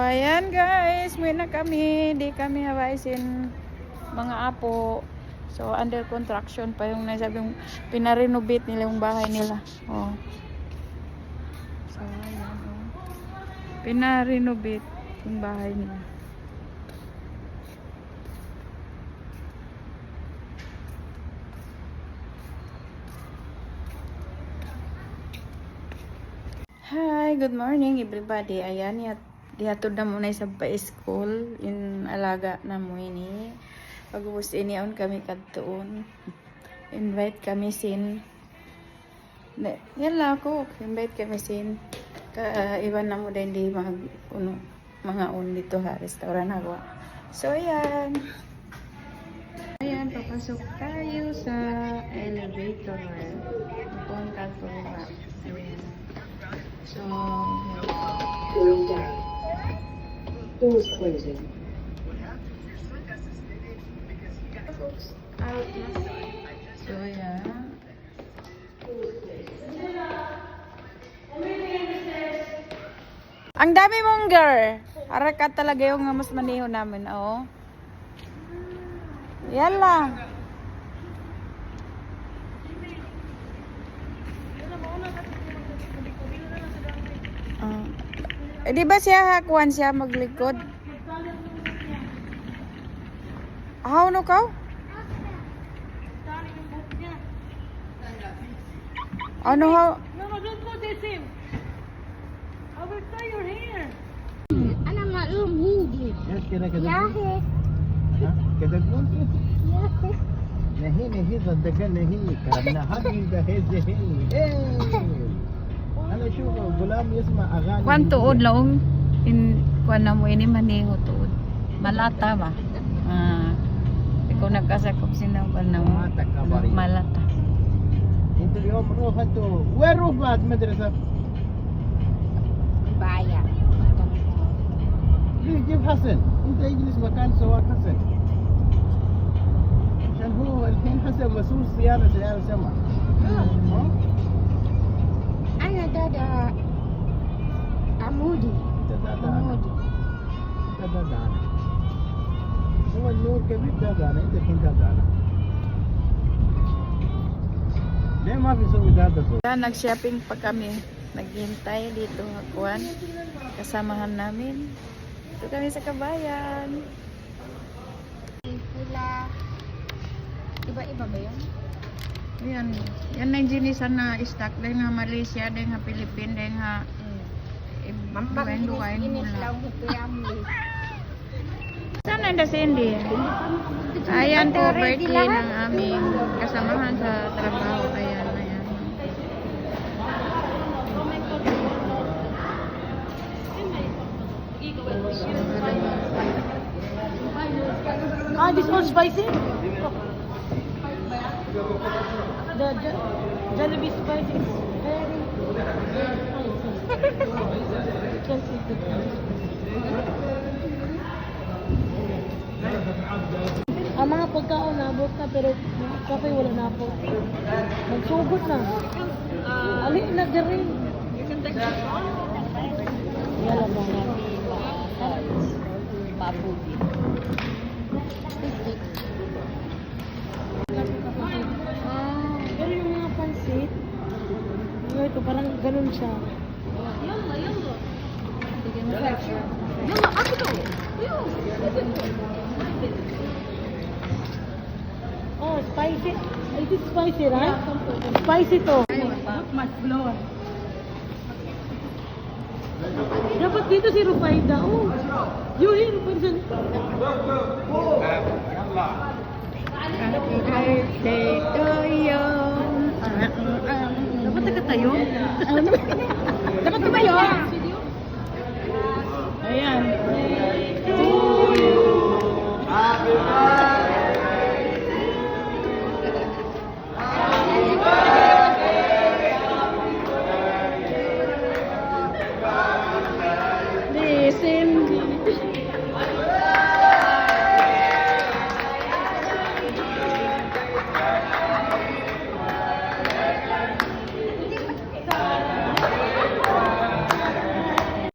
Ayan guys, may na kami. Di kami hawaisin mga apo. So under construction pa yung nasabing pinarenovate nila yung bahay nila. Oh. So ayan oh. Pinarenovate yung bahay nila. Hi, good morning everybody. Ayan, dihatod na muna sa pa-school in alaga na mo ini. Pagubos iniaon kami kadtuon. Invite kami sin. Yan lang ako. Invite kami sin. Iwan na mo din di mga dito ha, restaurant ako. So ayan. Ayan, papasok tayo sa elevator. Punta ko ba. Ayan. So, Going down. Doors closing. so yeah. Ang dami mong girl. Arakat talaga yung mas maniho namin, oh. Yan lang. Di ba siya hakuan siya maglikod? How no ka? Ano how? No, don't go this him. I will tie your hair. أنا معلوم هندي ايش كده كده يا أخي ها كده تقول يا أخي नहीं صدق नहीं करنا هذه ده هذه انا اشوف غلام يسمع اغاني Kwan tuod laong in kwan na mo ini maniho tuod. Malata ba? Ikaw nagkasakop sinaw ba na mo? Malata. انت اليوم روح انتوا وين روح بعد مدرسه؟ بايع جيب حسن انت اجلس مكان سواق حسن عشان هو الحين حسن مسؤول سيارة سمع أنا دادا عمودي انت دادا هو النور كبير دادا انت الحين دادا ليه ما في سوي دادا صوت؟ Nag-shopping pa kami. Naghintay dito hakuan. Kasamahan namin. Ito kami sa kabayan. pula iba-iba ba yun? Yan. Yan na yung jinisan na stock. Dahil nga Malaysia, dahil nga Philippines, dahil nga duwain Inis mula. lang ito yung Saan na si Cindy? Ayan po, birthday ng aming kasamahan sa trabaho. Ayan, ayan. This one spicy? The Jollibee spicy is very Ang mga pagkaon naabot na pero mga kape wala na po. Nagsugod na. Ali na garing. Wala ba na. Babugi. Pero yung mga pansit, ito parang ganun siya. Oh, spicy. Is it spicy, right? Spicy to. Much blood. Dapat dito si Rufaida. Oh, you hear Rufaida. Happy birthday to you. Dapat tayo. Dapat tumayo.